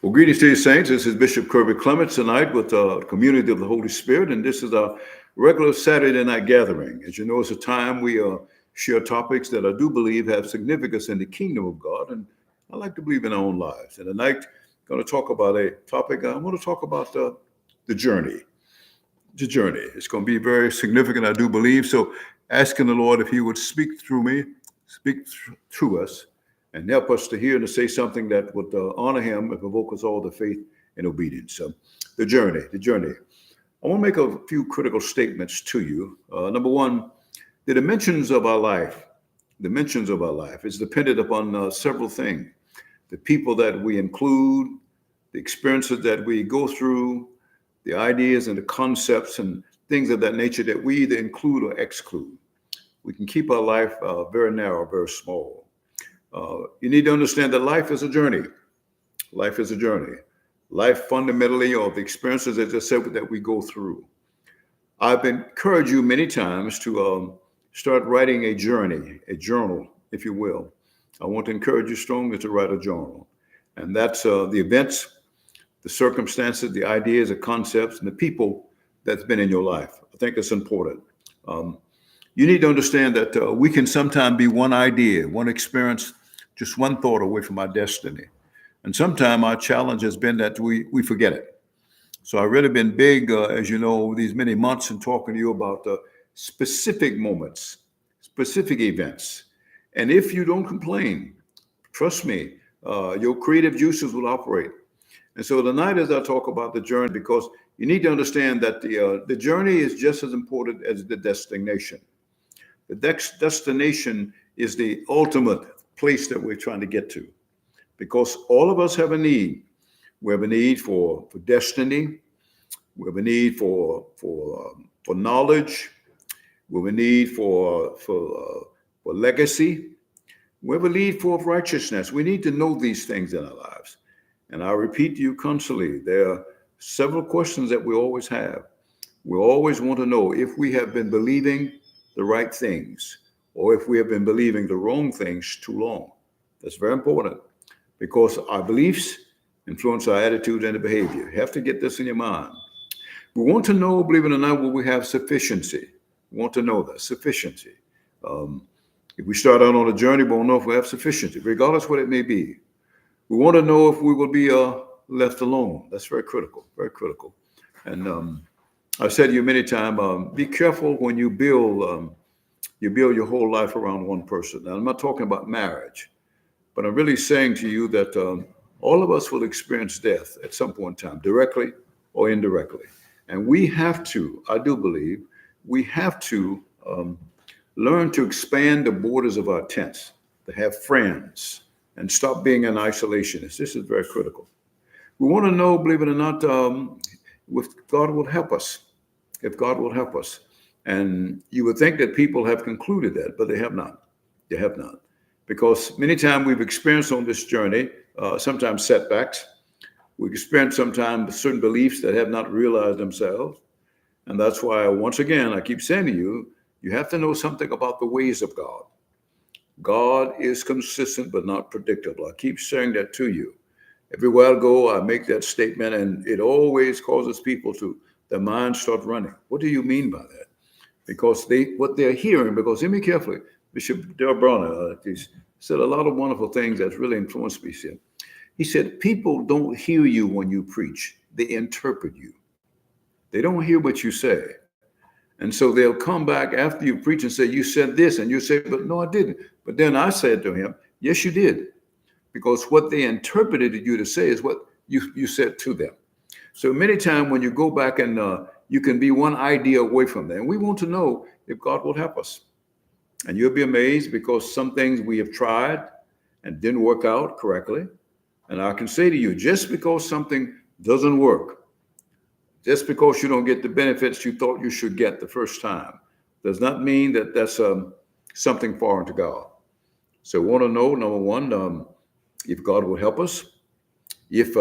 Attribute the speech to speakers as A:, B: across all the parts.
A: Well, greetings to you, saints. This is Bishop Kirby Clements tonight with the community of the Holy Spirit, and this is our regular Saturday night gathering. As you know, it's a time we share topics that I do believe have significance in the kingdom of God, and I like to believe in our own lives. And tonight, I'm going to talk about a topic. I want to talk about the journey. The journey. It's going to be very significant, I do believe. So, asking the Lord if He would speak through me, speak through us, and help us to hear and to say something that would honor Him and provoke us all to faith and obedience. So, the journey. I want to make a few critical statements to you. Number one, the dimensions of our life is dependent upon several things. The people that we include, the experiences that we go through, the ideas and the concepts and things of that nature that we either include or exclude. We can keep our life very narrow, very small. You need to understand that life is a journey. Life is a journey. Life fundamentally, or the experiences, as I said, that we go through. I've encouraged you many times to start writing a journal, if you will. I want to encourage you strongly to write a journal. And that's the events, the circumstances, the ideas, the concepts, and the people that's been in your life. I think it's important. You need to understand that we can sometimes be one idea, one experience, just one thought away from our destiny. And sometimes our challenge has been that we forget it. So I've really been big, as you know, these many months in talking to you about specific moments, specific events. And if you don't complain, trust me, your creative juices will operate. And so tonight, as I talk about the journey, because you need to understand that the journey is just as important as the destination. The destination is the ultimate place that we're trying to get to, because all of us have a need. We have a need for destiny. We have a need for knowledge. We have a need for legacy. We have a need for righteousness. We need to know these things in our lives. And I repeat to you constantly, there are several questions that we always have. We always want to know if we have been believing the right things, or if we have been believing the wrong things too long. That's very important, because our beliefs influence our attitude and the behavior. You have to get this in your mind. We want to know, believe it or not, will we have sufficiency. We want to know that, sufficiency. If we start out on a journey, we won't know if we have sufficiency, regardless what it may be. We want to know if we will be left alone. That's very critical, very critical. And I've said to you many times, be careful when you build your whole life around one person. Now, I'm not talking about marriage, but I'm really saying to you that all of us will experience death at some point in time, directly or indirectly. And we have to, I do believe, we have to learn to expand the borders of our tents, to have friends, and stop being an isolationist. This is very critical. We want to know, believe it or not, if God will help us, if God will help us. And you would think that people have concluded that, but they have not. They have not. Because many times we've experienced on this journey, sometimes setbacks. We've experienced sometimes certain beliefs that have not realized themselves. And that's why, once again, I keep saying to you, you have to know something about the ways of God. God is consistent but not predictable. I keep saying that to you. Everywhere I go, I make that statement, and it always causes people to, their minds start running. What do you mean by that? Because what they're hearing, because hear me carefully, Bishop Dale Bronner said a lot of wonderful things that's really influenced me. He said, people don't hear you when you preach. They interpret you. They don't hear what you say. And so they'll come back after you preach and say, you said this, and you say, but no, I didn't. But then I said to him, yes, you did. Because what they interpreted you to say is what you said to them. So many times when you go back and you can be one idea away from them. And we want to know if God will help us. And you'll be amazed, because some things we have tried and didn't work out correctly. And I can say to you, just because something doesn't work, just because you don't get the benefits you thought you should get the first time, does not mean that that's something foreign to God. So we want to know, number one, if God will help us. If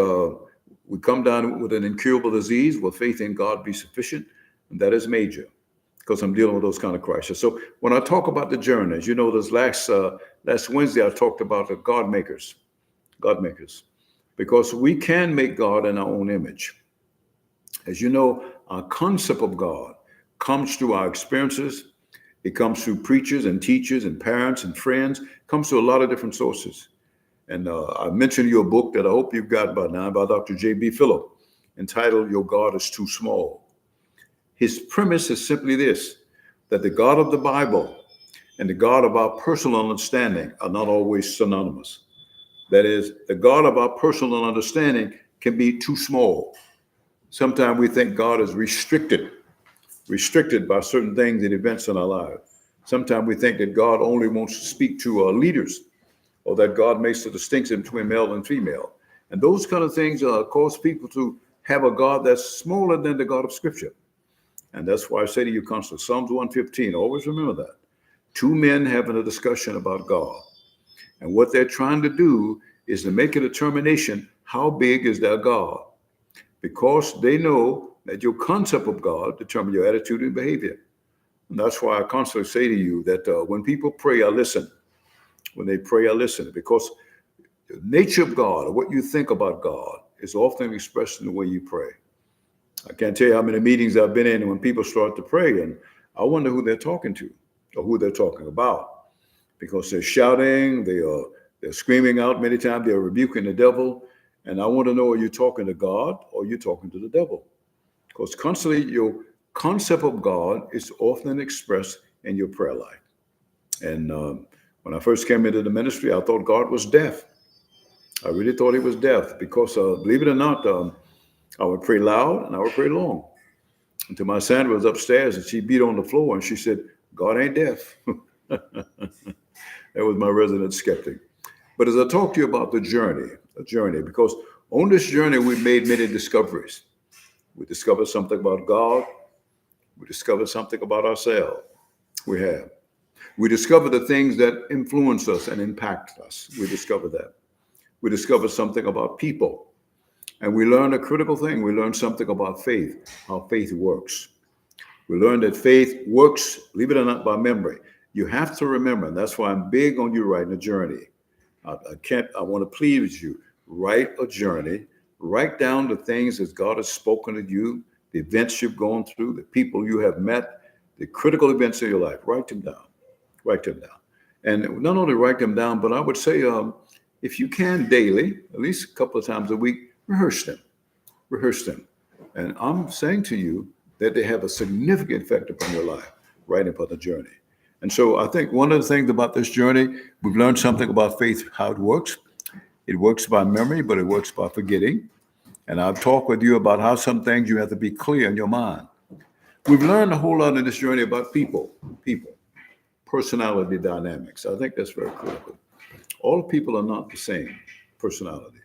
A: we come down with an incurable disease, will faith in God be sufficient? And that is major, because I'm dealing with those kind of crises. So when I talk about the journeys, you know, this last Wednesday I talked about the God makers. because we can make God in our own image. As you know, our concept of God comes through our experiences. It comes through preachers and teachers and parents and friends. It comes through a lot of different sources. And I mentioned your book that I hope you've got by now by Dr. J.B. Phillip, entitled Your God is Too Small. His premise is simply this, that the God of the Bible and the God of our personal understanding are not always synonymous. That is, the God of our personal understanding can be too small. Sometimes we think God is restricted by certain things and events in our lives. Sometimes we think that God only wants to speak to our leaders, or that God makes a distinction between male and female. And those kind of things cause people to have a God that's smaller than the God of Scripture. And that's why I say to you constantly, Psalms 115, always remember that. Two men having a discussion about God. And what they're trying to do is to make a determination, how big is their God? Because they know that your concept of God determines your attitude and behavior. And that's why I constantly say to you that when people pray, I listen. When they pray, I listen. Because the nature of God, or what you think about God, is often expressed in the way you pray. I can't tell you how many meetings I've been in when people start to pray, and I wonder who they're talking to or who they're talking about, because they're shouting, they're screaming out. Many times they're rebuking the devil, and I want to know, are you talking to God or are you talking to the devil? Because constantly your concept of God is often expressed in your prayer life. And when I first came into the ministry, I thought God was deaf. I really thought he was deaf because, believe it or not, I would pray loud and I would pray long. Until my Sandra was upstairs and she beat on the floor and she said, God ain't deaf. That was my resident skeptic. But as I talk to you about the journey, because on this journey, we've made many discoveries. We discovered something about God. We discovered something about ourselves. We have. We discovered the things that influence us and impact us. We discovered that. We discovered something about people. And we learned a critical thing. We learned something about faith, how faith works. We learned that faith works, believe it or not, by memory. You have to remember, and that's why I'm big on you writing a journey. I want to please you. Write a journey. Write down the things that God has spoken to you, the events you've gone through, the people you have met, the critical events of your life. Write them down. Write them down. And not only write them down, but I would say, if you can daily, at least a couple of times a week, rehearse them. Rehearse them. And I'm saying to you that they have a significant effect upon your life, right upon the journey. And so I think one of the things about this journey, we've learned something about faith, how it works. It works by memory, but it works by forgetting. And I've talked with you about how some things you have to be clear in your mind. We've learned a whole lot in this journey about people, personality dynamics. I think that's very critical. All people are not the same personality.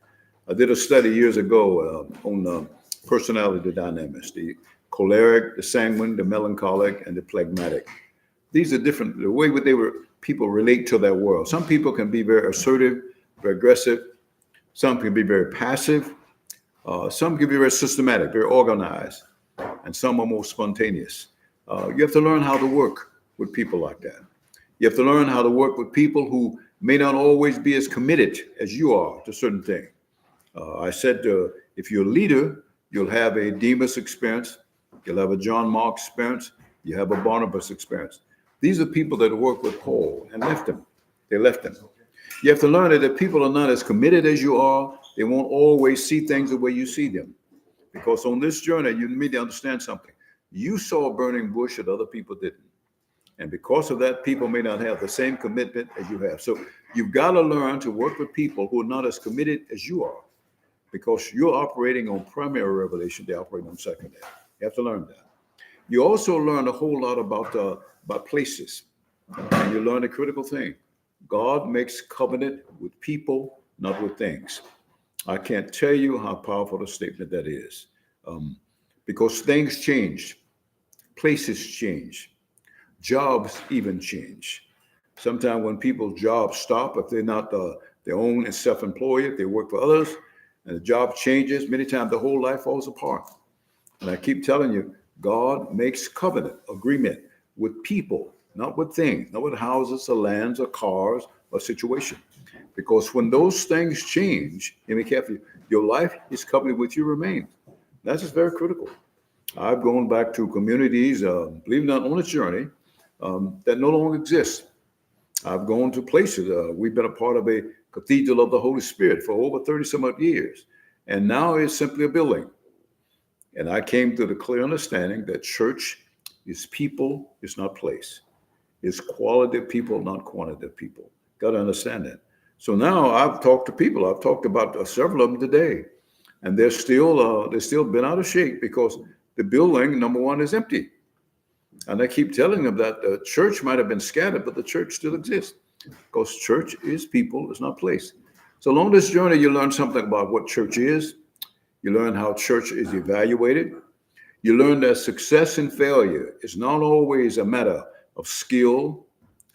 A: I did a study years ago on personality dynamics, the choleric, the sanguine, the melancholic, and the phlegmatic. These are different, the way people relate to their world. Some people can be very assertive, very aggressive. Some can be very passive. Some can be very systematic, very organized. And some are more spontaneous. You have to learn how to work with people like that. You have to learn how to work with people who may not always be as committed as you are to certain things. I said, if you're a leader, you'll have a Demas experience. You'll have a John Mark experience. You have a Barnabas experience. These are people that work with Paul and left him. They left him. You have to learn that if people are not as committed as you are, they won't always see things the way you see them. Because on this journey, you need to understand something. You saw a burning bush that other people didn't. And because of that, people may not have the same commitment as you have. So you've got to learn to work with people who are not as committed as you are. Because you're operating on primary revelation, they operate on secondary. You have to learn that. You also learn a whole lot about places. And you learn a critical thing. God makes covenant with people, not with things. I can't tell you how powerful a statement that is. Because things change. Places change. Jobs even change. Sometimes when people's jobs stop, if they're not their own and self-employed, if they work for others, and the job changes, many times the whole life falls apart. And I keep telling you, God makes covenant, agreement with people, not with things, not with houses or lands or cars or situation. Because when those things change, and be careful, your life is covered with your remains. That's just very critical. I've gone back to communities, believe it or not, on a journey that no longer exist. I've gone to places. We've been a part of a cathedral of the Holy Spirit for over 30 some odd years. And now it's simply a building. And I came to the clear understanding that church is people, it's not place. It's quality of people, not quantity of people. Got to understand that. So now I've talked to people. I've talked about several of them today. And they're still been out of shape because the building, number one, is empty. And I keep telling them that the church might have been scattered, but the church still exists because church is people, it's not place. So along this journey, you learn something about what church is. You learn how church is evaluated. You learn that success and failure is not always a matter of skill,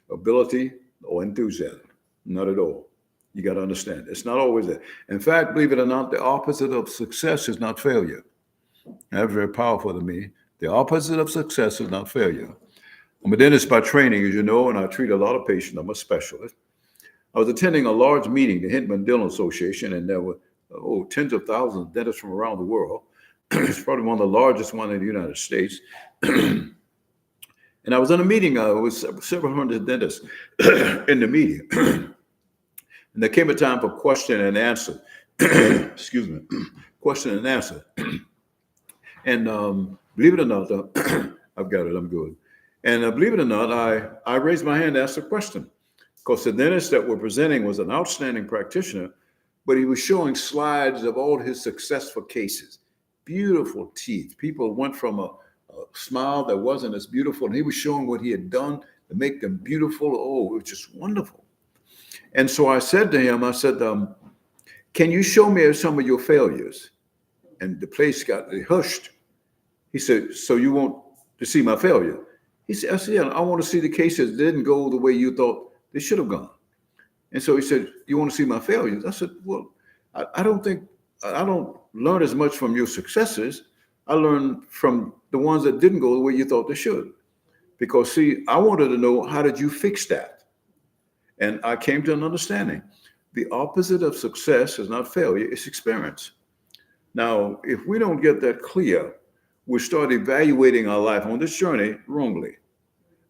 A: ability, or enthusiasm. Not at all. You got to understand. It's not always that. In fact, believe it or not, the opposite of success is not failure. That's very powerful to me. The opposite of success is not failure. I'm a dentist by training, as you know, and I treat a lot of patients. I'm a specialist. I was attending a large meeting, the Hinton Dental Association, and there were tens of thousands of dentists from around the world. It's probably one of the largest ones in the United States. And I was in a meeting with several hundred dentists in the meeting. And there came a time for question and answer. Excuse me. Question and answer. And believe it or not, I've got it, I'm good. And believe it or not, I raised my hand to ask a question. Because the dentist that we're presenting was an outstanding practitioner, but he was showing slides of all his successful cases. Beautiful teeth. People went from a smile that wasn't as beautiful, and he was showing what he had done to make them beautiful. Oh, it was just wonderful. And so I said to him, I said, can you show me some of your failures? And the place got hushed. He said, so you want to see my failure? I said, yeah, I want to see the cases that didn't go the way you thought they should have gone. And so he said, you want to see my failures? I said, well, I don't learn as much from your successes. I learned from the ones that didn't go the way you thought they should. Because see, I wanted to know, how did you fix that? And I came to an understanding. The opposite of success is not failure, it's experience. Now, if we don't get that clear, we start evaluating our life on this journey wrongly.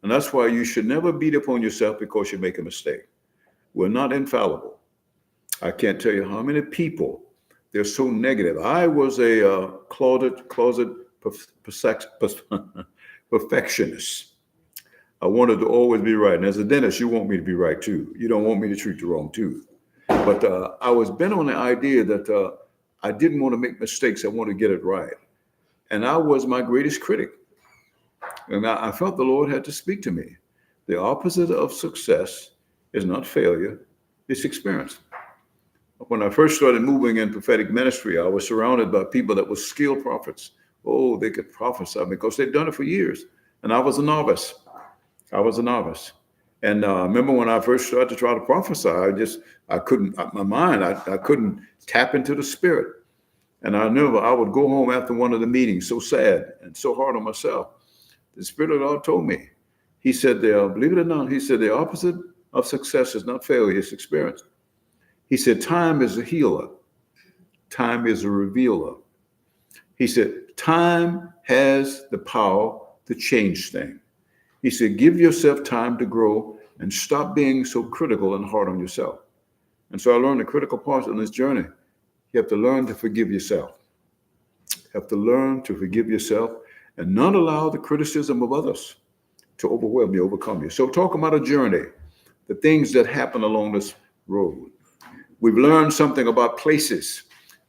A: And that's why you should never beat up on yourself because you make a mistake. We're not infallible. I can't tell you how many people, they're so negative. I was a closet perfectionist. I wanted to always be right. And as a dentist, you want me to be right too. You don't want me to treat the wrong tooth. But I was bent on the idea that I didn't want to make mistakes. I wanted to get it right. And I was my greatest critic. And I felt the Lord had to speak to me. The opposite of success is not failure, it's experience. When I first started moving in prophetic ministry, I was surrounded by people that were skilled prophets. Oh, they could prophesy because they'd done it for years. And I was a novice. And I remember when I first started to try to prophesy, I couldn't tap into the spirit. And I remember I would go home after one of the meetings so sad and so hard on myself. The Spirit of God told me, he said, believe it or not, he said, the opposite of success is not failure, it's experience. He said, time is a healer. Time is a revealer. He said, time has the power to change things. He said, give yourself time to grow and stop being so critical and hard on yourself. And so I learned the critical part on this journey. You have to learn to forgive yourself. You have to learn to forgive yourself and not allow the criticism of others to overwhelm you, overcome you. So talk about a journey, the things that happen along this road. We've learned something about places.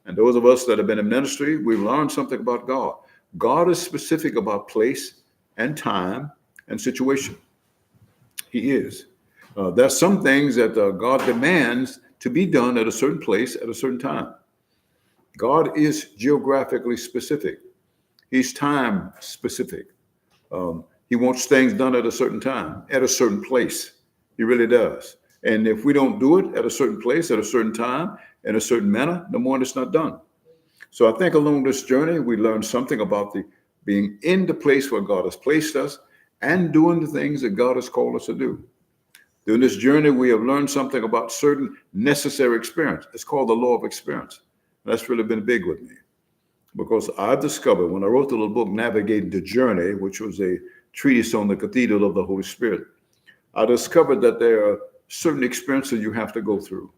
A: And those of us that have been in ministry, we've learned something about God. God is specific about place and time and situation. He is. There's some things that God demands to be done at a certain place at a certain time. God is geographically specific. He's time specific. He wants things done at a certain time, at a certain place. He really does. And if we don't do it at a certain place, at a certain time, in a certain manner, no more it's not done. So I think along this journey, we learned something about being in the place where God has placed us and doing the things that God has called us to do. During this journey, we have learned something about certain necessary experience. It's called the law of experience. That's really been big with me because I've discovered when I wrote the little book, Navigating the Journey, which was a treatise on the cathedral of the Holy Spirit, I discovered that there are certain experiences you have to go through,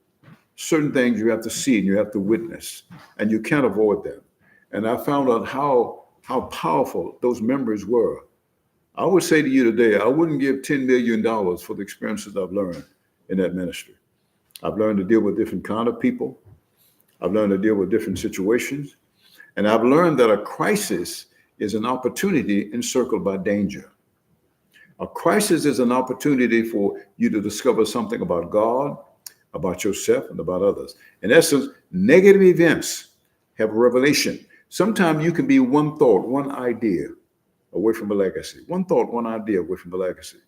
A: certain things you have to see and you have to witness, and you can't avoid them. And I found out how powerful those memories were. I would say to you today, I wouldn't give $10 million for the experiences I've learned in that ministry. I've learned to deal with different kind of people. I've learned to deal with different situations. And I've learned that a crisis is an opportunity encircled by danger. A crisis is an opportunity for you to discover something about God, about yourself, and about others. In essence, negative events have revelation. Sometimes you can be one thought, one idea away from a legacy. One thought, one idea away from the legacy.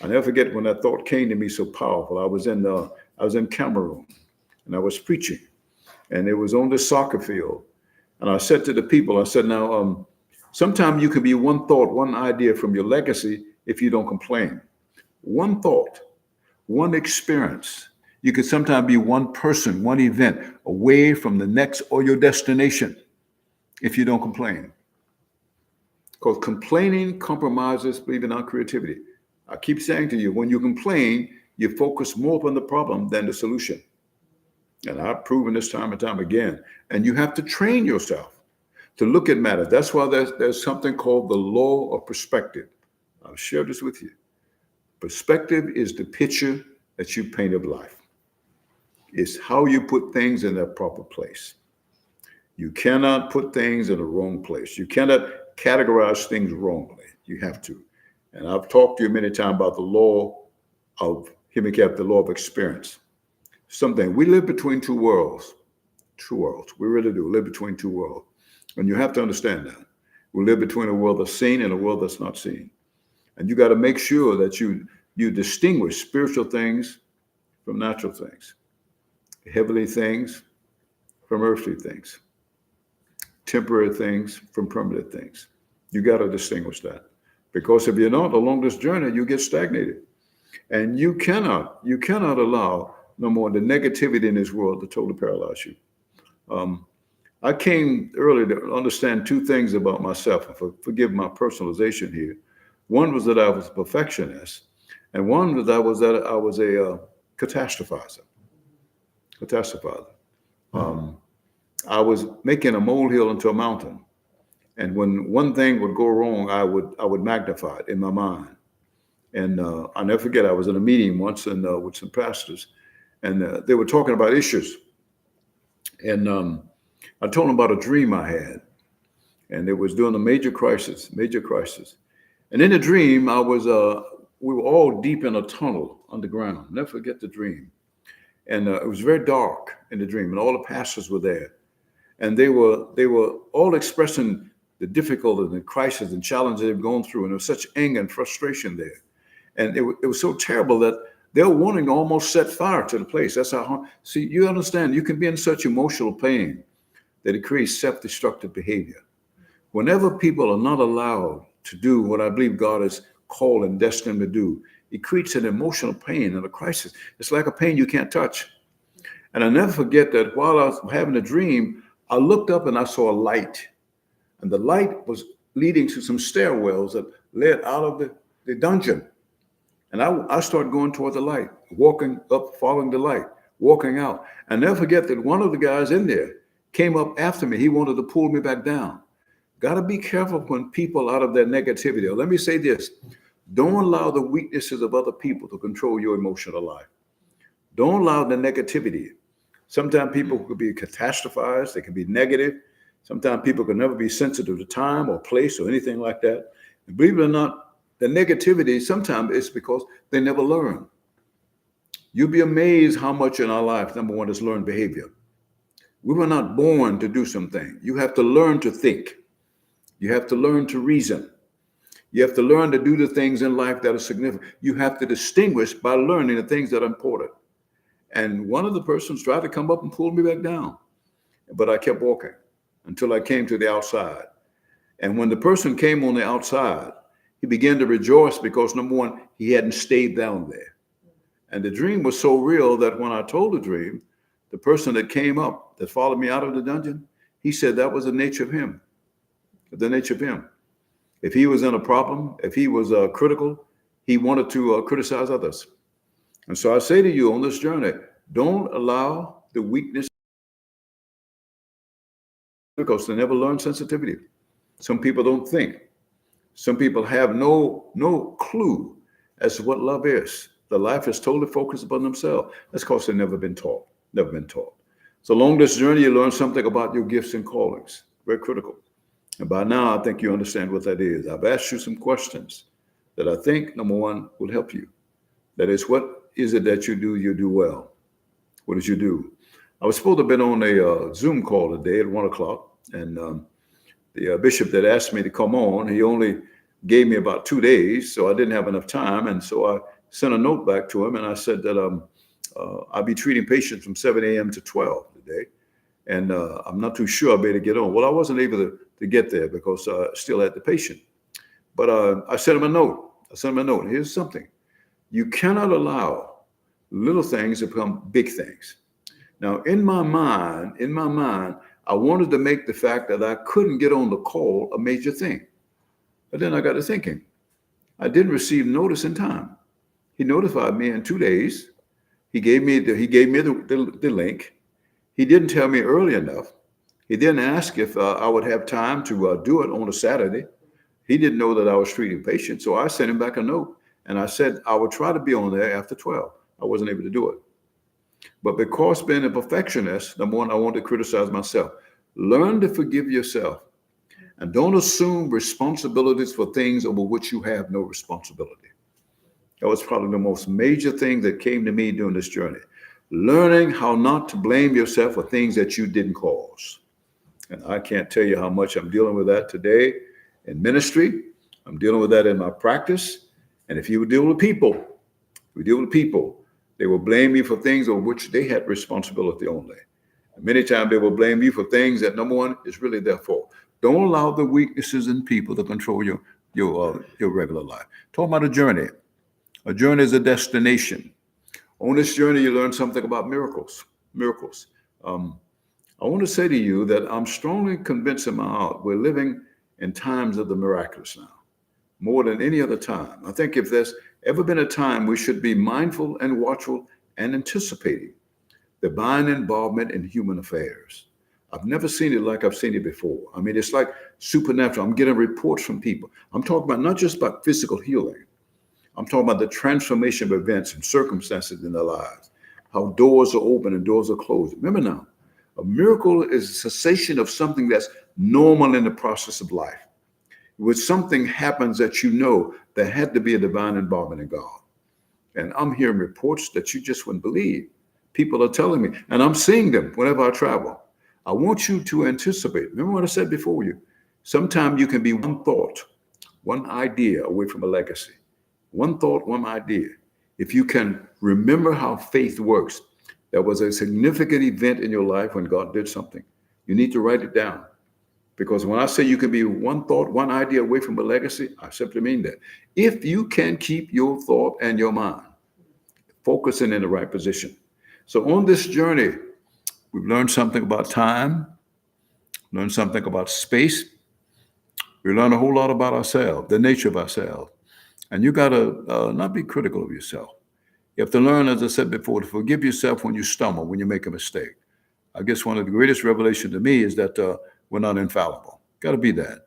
A: I never forget when that thought came to me so powerful. I was in Cameroon and I was preaching, and it was on the soccer field. And I said to the people, I said, now, sometimes you can be one thought, one idea from your legacy if you don't complain. One thought, one experience. You could sometimes be one person, one event away from the next or your destination if you don't complain. Because complaining compromises believing on creativity. I keep saying to you, when you complain, you focus more upon the problem than the solution. And I've proven this time and time again. And you have to train yourself to look at matters. That's why there's something called the law of perspective. I'll share this with you. Perspective is the picture that you paint of life. It's how you put things in their proper place. You cannot put things in the wrong place. You cannot categorize things wrongly. You have to. And I've talked to you many times about the law of, hear me, Cap, the law of experience. Something, we live between two worlds. Two worlds. We really do live between two worlds. And you have to understand that. We live between a world that's seen and a world that's not seen. And you got to make sure that you distinguish spiritual things from natural things, heavenly things from earthly things, temporary things from permanent things. You got to distinguish that, because if you're not, along this journey, you get stagnated, and you cannot allow no more the negativity in this world to totally paralyze you. I came early to understand two things about myself, and forgive my personalization here. One was that I was a perfectionist, and one was that I was a catastrophizer. I was making a molehill into a mountain. And when one thing would go wrong, I would magnify it in my mind. And I'll never forget, I was in a meeting once with some pastors, and they were talking about issues. And I told them about a dream I had. And it was during a major crisis. And in the dream, we were all deep in a tunnel underground. Never forget the dream. And it was very dark in the dream, and all the pastors were there. And they were all expressing the difficulties and crises and challenges they've gone through. And there was such anger and frustration there. And it was so terrible that they were wanting to almost set fire to the place. That's how, see, you understand, you can be in such emotional pain that it creates self-destructive behavior. Whenever people are not allowed to do what I believe God has called and destined them to do, it creates an emotional pain and a crisis. It's like a pain you can't touch. And I never forget that while I was having a dream, I looked up and I saw a light. And the light was leading to some stairwells that led out of the dungeon. And I started going toward the light, walking up, following the light, walking out. And never forget that one of the guys in there came up after me. He wanted to pull me back down. Got to be careful when people out of their negativity. Or let me say this. Don't allow the weaknesses of other people to control your emotional life. Don't allow the negativity. Sometimes people could be catastrophized. They can be negative. Sometimes people can never be sensitive to time or place or anything like that. And believe it or not, the negativity sometimes is because they never learn. You'll be amazed how much in our life, number one, is learned behavior. We were not born to do something. You have to learn to think. You have to learn to reason. You have to learn to do the things in life that are significant. You have to distinguish by learning the things that are important. And one of the persons tried to come up and pull me back down, but I kept walking until I came to the outside. And when the person came on the outside, he began to rejoice because, number one, he hadn't stayed down there. And the dream was so real that when I told the dream, the person that came up, that followed me out of the dungeon, he said that was the nature of him, the nature of him. If he was in a problem, if he was critical, he wanted to criticize others. And so I say to you on this journey, don't allow the weakness because they never learn sensitivity. Some people don't think. Some people have no clue as to what love is. The life is totally focused upon themselves. That's because they've never been taught. Never been taught. So along this journey, you learn something about your gifts and callings. Very critical. And by now, I think you understand what that is. I've asked you some questions that I think, number one, will help you. That is, what is it that you do well? What did you do? I was supposed to have been on a Zoom call today at 1 o'clock, and the bishop that asked me to come on, he only gave me about 2 days, so I didn't have enough time. And so I sent a note back to him, and I said that I'll be treating patients from 7 a.m. to 12 today, and I'm not too sure I'll be able to get on. Well, I wasn't able to get there because I still had the patient. But I sent him a note. Here's something. You cannot allow little things to become big things. Now, in my mind, I wanted to make the fact that I couldn't get on the call a major thing. But then I got to thinking, I didn't receive notice in time. He notified me in 2 days. He gave me the link. He didn't tell me early enough. He didn't ask if I would have time to do it on a Saturday. He didn't know that I was treating patients. So I sent him back a note, and I said I would try to be on there after 12. I wasn't able to do it. But because being a perfectionist, number one, I want to criticize myself. Learn to forgive yourself. And don't assume responsibilities for things over which you have no responsibility. That was probably the most major thing that came to me during this journey. Learning how not to blame yourself for things that you didn't cause. And I can't tell you how much I'm dealing with that today in ministry. I'm dealing with that in my practice. And if you deal with people, they will blame you for things over which they had responsibility only. And many times they will blame you for things that, number one, is really their fault. Don't allow the weaknesses in people to control your regular life. Talk about a journey. A journey is a destination. On this journey, you learn something about miracles. I want to say to you that I'm strongly convinced in my heart we're living in times of the miraculous now, more than any other time. I think if there's ever been a time we should be mindful and watchful and anticipating divine involvement in human affairs. I've never seen it like I've seen it before. I mean, it's like supernatural. I'm getting reports from people. I'm talking about not just about physical healing. I'm talking about the transformation of events and circumstances in their lives, how doors are open and doors are closed. Remember now, a miracle is a cessation of something that's normal in the process of life. When something happens that you know there had to be a divine involvement in God. And I'm hearing reports that you just wouldn't believe. People are telling me, and I'm seeing them whenever I travel. I want you to anticipate. Remember what I said before you? Sometimes you can be one thought, one idea away from a legacy. One thought, one idea. If you can remember how faith works, there was a significant event in your life when God did something. You need to write it down. Because when I say you can be one thought, one idea away from a legacy, I simply mean that. If you can keep your thought and your mind focusing in the right position. So on this journey, we've learned something about time, learned something about space. We learned a whole lot about ourselves, the nature of ourselves. And you got to not be critical of yourself. You have to learn, as I said before, to forgive yourself when you stumble, when you make a mistake. I guess one of the greatest revelations to me is that we're not infallible. Got to be that.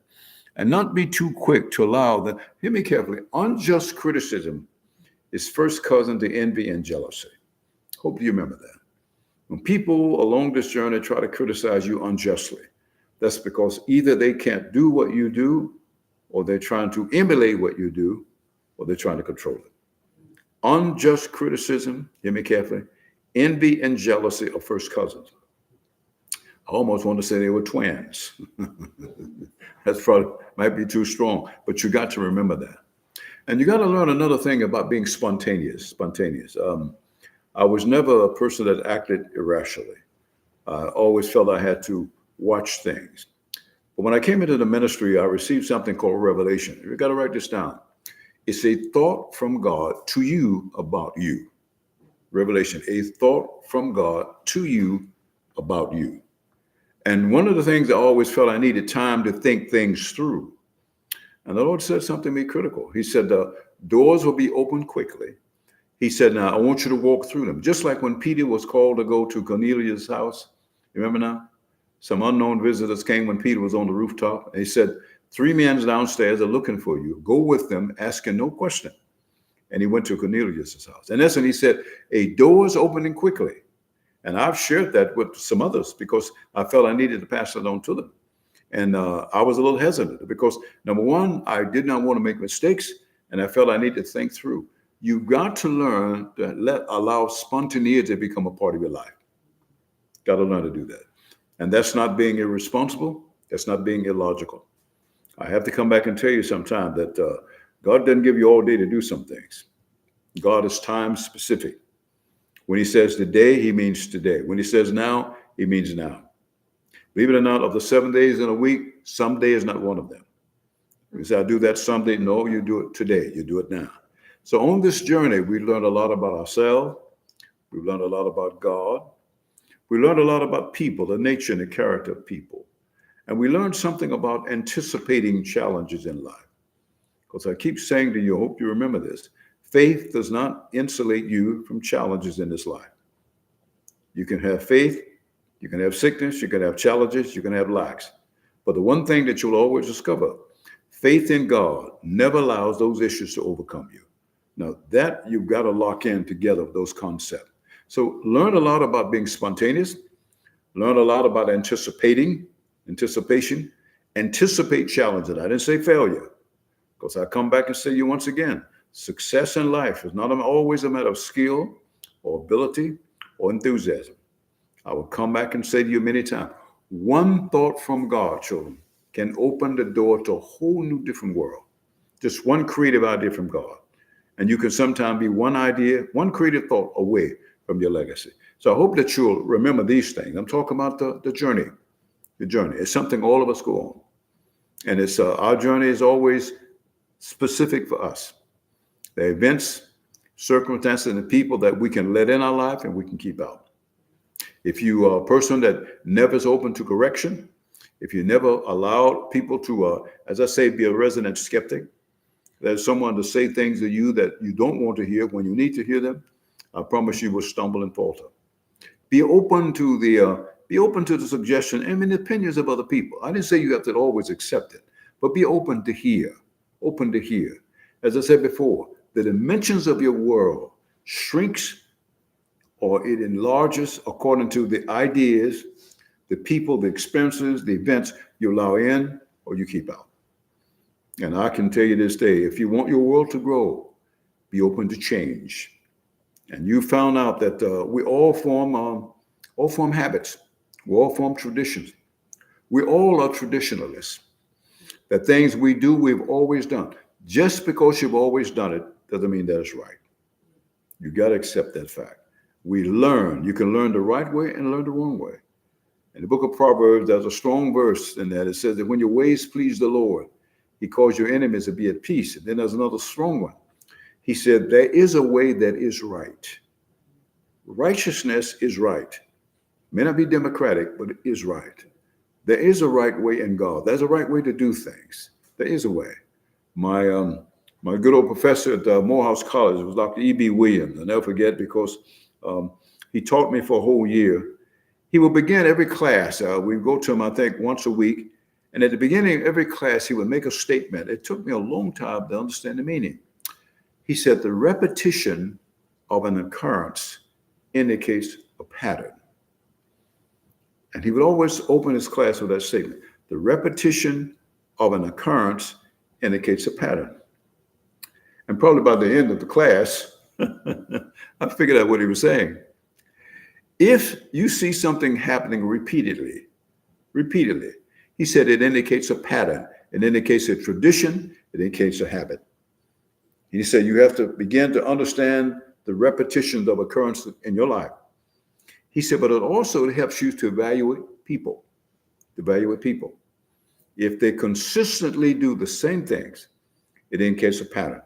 A: And not be too quick to allow the, hear me carefully, unjust criticism is first cousin to envy and jealousy. Hope you remember that. When people along this journey try to criticize you unjustly, that's because either they can't do what you do, or they're trying to emulate what you do, or they're trying to control it. Unjust criticism, hear me carefully, envy and jealousy are first cousins. I almost want to say they were twins. That's probably might be too strong, but you got to remember that. And you got to learn another thing about being spontaneous. I was never a person that acted irrationally. I always felt I had to watch things. But when I came into the ministry, I received something called revelation. You got to write this down. It's a thought from God to you about you. Revelation, a thought from God to you about you. And one of the things I always felt I needed time to think things through. And the Lord said something to me critical. He said, the doors will be opened quickly. He said, now I want you to walk through them. Just like when Peter was called to go to Cornelius' house. You remember now? Some unknown visitors came when Peter was on the rooftop. And he said, 3 men downstairs are looking for you. Go with them, asking no question. And he went to Cornelius' house. And that's when he said, a door is opening quickly. And I've shared that with some others because I felt I needed to pass it on to them. And I was a little hesitant because, number one, I did not want to make mistakes. And I felt I needed to think through. You've got to learn to allow spontaneity to become a part of your life. Got to learn to do that. And that's not being irresponsible. That's not being illogical. I have to come back and tell you sometime that God doesn't give you all day to do some things. God is time specific. When he says today, he means today. When he says now, he means now. Believe it or not, of the 7 days in a week, some day is not one of them. You say, I do that someday. No, you do it today. You do it now. So on this journey, we learned a lot about ourselves. We learned a lot about God. We learned a lot about people, the nature and the character of people. And we learned something about anticipating challenges in life. Because I keep saying to you, I hope you remember this, faith does not insulate you from challenges in this life. You can have faith, you can have sickness, you can have challenges, you can have lacks. But the one thing that you'll always discover, faith in God never allows those issues to overcome you. Now that you've got to lock in together those concepts. So learn a lot about being spontaneous, learn a lot about anticipation, anticipate challenges. I didn't say failure, because I come back and say you once again, success in life is not always a matter of skill or ability or enthusiasm. I will come back and say to you many times, one thought from God, children, can open the door to a whole new different world. Just one creative idea from God. And you can sometimes be one idea, one creative thought away from your legacy. So I hope that you'll remember these things. I'm talking about the journey. The journey. It's something all of us go on. And it's our journey is always specific for us. The events, circumstances, and the people that we can let in our life and we can keep out. If you are a person that never is open to correction, if you never allow people to, as I say, be a resident skeptic, there's someone to say things to you that you don't want to hear when you need to hear them, I promise you will stumble and falter. Be open to the suggestion and the opinions of other people. I didn't say you have to always accept it, but be open to hear. Open to hear. As I said before, the dimensions of your world shrinks or it enlarges according to the ideas, the people, the experiences, the events you allow in or you keep out. And I can tell you this day, if you want your world to grow, be open to change. And you found out that we all form habits. We all form traditions. We all are traditionalists. The things we do, we've always done. Just because you've always done it doesn't mean that it's right. You got to accept that fact. We learn. You can learn the right way and learn the wrong way. In the book of Proverbs, there's a strong verse in that. It says that when your ways please the Lord, he calls your enemies to be at peace. And then there's another strong one. He said, there is a way that is right. Righteousness is right. May not be democratic, but it is right. There is a right way in God. There's a right way to do things. There is a way. My good old professor at Morehouse College was Dr. E.B. Williams. I'll never forget because he taught me for a whole year. He would begin every class. We'd go to him, I think, once a week. And at the beginning of every class, he would make a statement. It took me a long time to understand the meaning. He said, the repetition of an occurrence indicates a pattern. And he would always open his class with that statement. The repetition of an occurrence indicates a pattern. And probably by the end of the class, I figured out what he was saying. If you see something happening repeatedly, he said it indicates a pattern. It indicates a tradition. It indicates a habit. He said you have to begin to understand the repetitions of occurrences in your life. He said, but it also helps you to evaluate people. If they consistently do the same things, it indicates a pattern.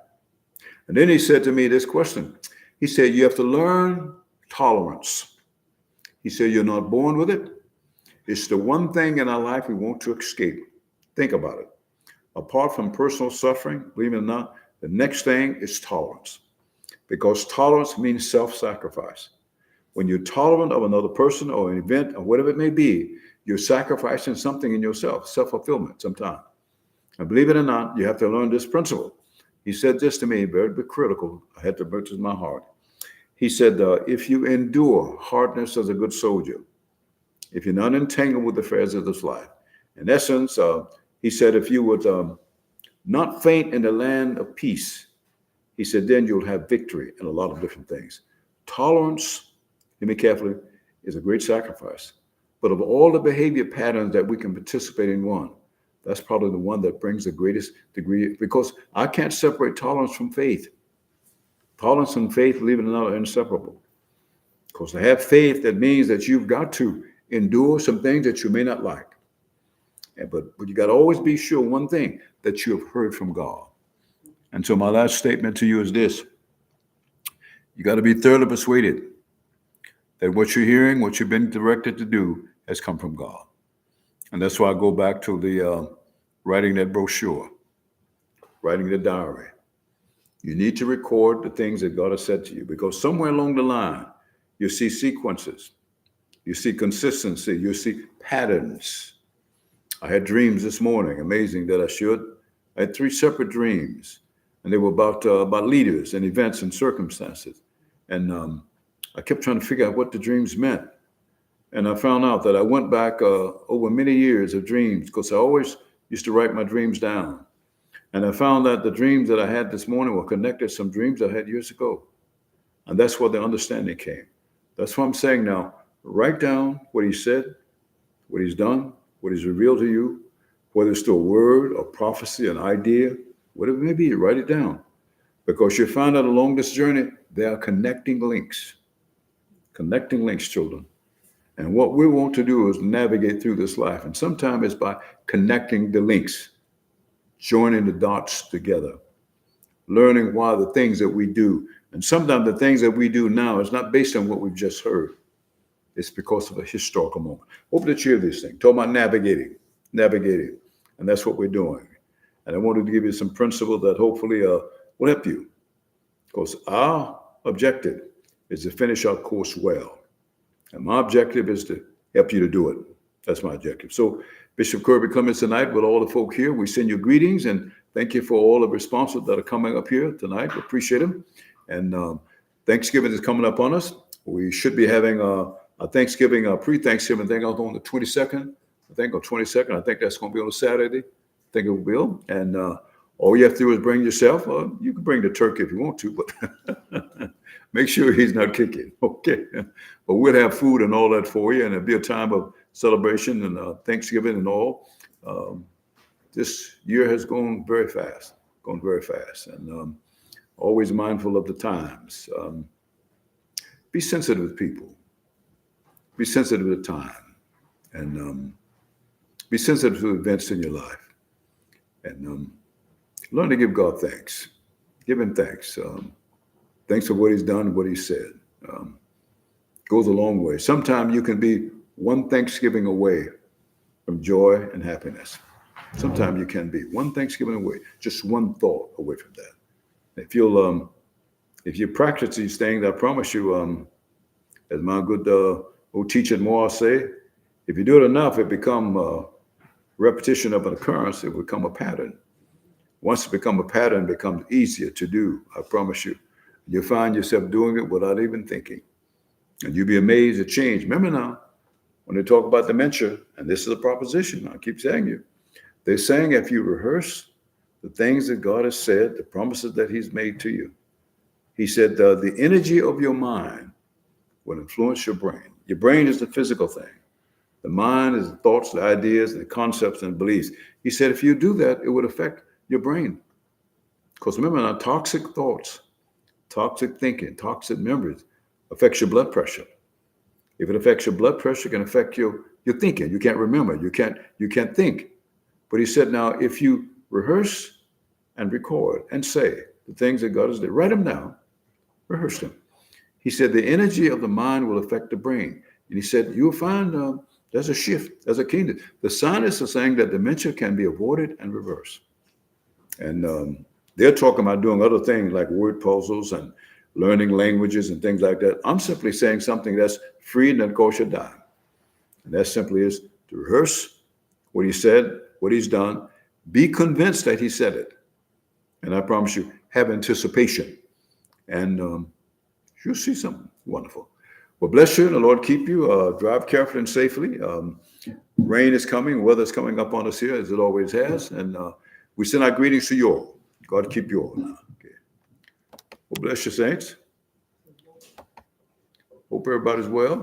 A: And then he said to me this question. He said, you have to learn tolerance. He said, you're not born with it. It's the one thing in our life we want to escape. Think about it. Apart from personal suffering, believe it or not, the next thing is tolerance. Because tolerance means self-sacrifice. When you're tolerant of another person or an event or whatever it may be, you're sacrificing something in yourself, self-fulfillment sometimes. And believe it or not, you have to learn this principle. He said this to me, very critical. I had to bring it to my heart. He said, if you endure hardness as a good soldier, if you're not entangled with the affairs of this life, in essence, he said, if you would not faint in the land of peace, he said, then you'll have victory in a lot of different things. Tolerance, hear me carefully, is a great sacrifice. But of all the behavior patterns that we can participate in one, that's probably the one that brings the greatest degree, because I can't separate tolerance from faith. Tolerance and faith, believe it or not, are inseparable. Because to have faith, that means that you've got to endure some things that you may not like. But you got to always be sure one thing, that you have heard from God. And so my last statement to you is this. You got to be thoroughly persuaded that what you're hearing, what you've been directed to do, has come from God. And that's why I go back to the writing that brochure, writing the diary. You need to record the things that God has said to you, because somewhere along the line, you see sequences, you see consistency, you see patterns. I had dreams this morning, amazing that I should. I had 3 separate dreams, and they were about leaders and events and circumstances. And I kept trying to figure out what the dreams meant. And I found out that I went back over many years of dreams, because I always used to write my dreams down. And I found that the dreams that I had this morning were connected to some dreams I had years ago. And that's where the understanding came. That's what I'm saying now. Write down what he said, what he's done, what he's revealed to you, whether it's to a word, a prophecy, an idea, whatever it may be, write it down. Because you'll find out along this journey, there are connecting links. Connecting links, children. And what we want to do is navigate through this life. And sometimes it's by connecting the links, joining the dots together, learning why the things that we do. And sometimes the things that we do now is not based on what we've just heard. It's because of a historical moment. Hope that you hear this thing. Talk about navigating. And that's what we're doing. And I wanted to give you some principles that hopefully will help you. Because our objective is to finish our course well. And my objective is to help you to do it. That's my objective. So Bishop Kirby Clements tonight with all the folk here, we send you greetings and thank you for all the responses that are coming up here tonight. We appreciate them. And Thanksgiving is coming up on us. We should be having a Thanksgiving, pre-Thanksgiving thing out on the 22nd. I think on 22nd. I think that's going to be on a Saturday. I think it will. And all you have to do is bring yourself. You can bring the turkey if you want to, but make sure he's not kicking. Okay. But we'll have food and all that for you. And it'll be a time of celebration and Thanksgiving and all. This year has gone very fast. And always mindful of the times. Be sensitive to people. Be sensitive to time. And be sensitive to events in your life. And learn to give God thanks. Give him thanks. Thanks for what he's done, what he said. Goes a long way. Sometimes you can be one Thanksgiving away from joy and happiness. Sometimes you can be one Thanksgiving away, just one thought away from that. If you practice these things, I promise you, as my good old teacher Moore say, if you do it enough, it becomes repetition of an occurrence. It will become a pattern. Once it becomes a pattern, it becomes easier to do. I promise you. You'll find yourself doing it without even thinking. And you'll be amazed at change. Remember now, when they talk about dementia, and this is a proposition, I keep saying you, they're saying if you rehearse the things that God has said, the promises that he's made to you, he said the energy of your mind will influence your brain. Your brain is the physical thing. The mind is the thoughts, the ideas, the concepts, and beliefs. He said if you do that, it would affect your brain. Because remember now, toxic thoughts, toxic thinking, toxic memories affects your blood pressure. If it affects your blood pressure, it can affect your thinking. You can't remember. You can't think. But he said, now, if you rehearse and record and say the things that God has done, write them down, rehearse them. He said the energy of the mind will affect the brain. And he said, you'll find there's a shift, there's a kingdom. The scientists are saying that dementia can be avoided and reversed. And they're talking about doing other things like word puzzles and learning languages and things like that. I'm simply saying something that's free and that goes your dime. And that simply is to rehearse what he said, what he's done, be convinced that he said it. And I promise you, have anticipation. And you'll see something wonderful. Well, bless you and the Lord keep you. Drive carefully and safely. Rain is coming, weather's coming up on us here, as it always has. And we send our greetings to you all. God keep you all. Okay. Well, bless you, saints. Hope everybody's well.